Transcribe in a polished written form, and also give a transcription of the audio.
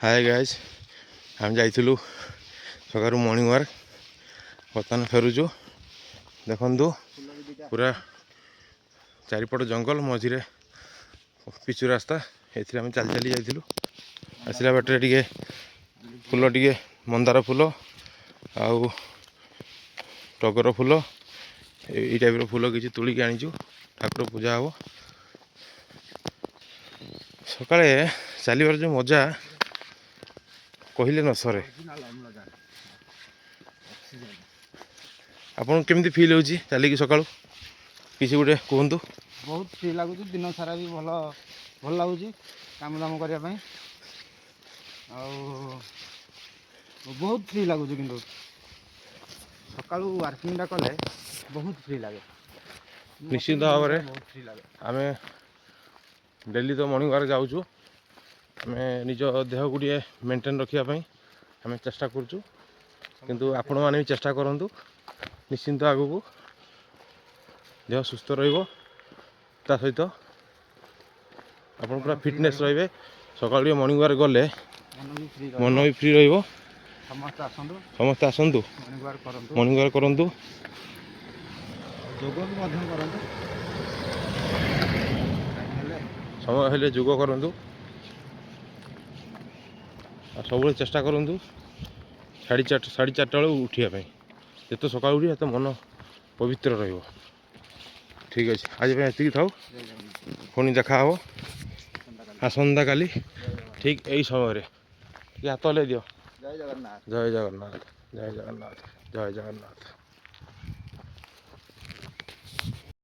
Hi guys हम जाइलु सकाळु morning walk बर्तमान फेरुचु देखु पूरा चारिपट जंगल मझे पिचु रास्ता ये चली चली जाइलु आसला बाटे टे फूल टे मंदार फूल आउ टगर फूल ये टाइप फूल किसी तोलिक आनीचु ठाकुर पूजा हम सकाळे चलवर जो मजा कहले न सरे आपन केमती फील होची चलिकी सकाळु किसी गोटे कहतु बहुत फ्री लगुच दिन सारा भी भल भल लगुच काम दाम करने बहुत फ्री लगुच कि सकाळु वर्किंग कले बहुत फ्री लगे निश्चित भाव में बहुत फ्री लगे आम डेली तो मॉर्निंग वॉक जाऊँ आम निज देह गुड़े मेंटेन रखापी आम चेष्टा करूँ किंतु आपण मैंने भी चेष्टा करूँ निश्चिंत आग को देह सुस्थ ता सहित आप पूरा फिटनेस रे सकाल मॉर्निंग वॉक गले मन भी फ्री रो समस्त आसतु मॉर्निंग वॉक करूँ समय हेले जोग करूँ सब चेष्टा करूँ साढ़े चार्टा बेलू उठापी जिते सका उठे तो मन पवित्र रो ठीक अच्छे आज ये था पुणी देखा हे आसंता काली ठीक यही समय हाथ हल्ले दियो जय जगन्नाथ जय जगन्नाथ जय जगन्नाथ जय जगन्नाथ।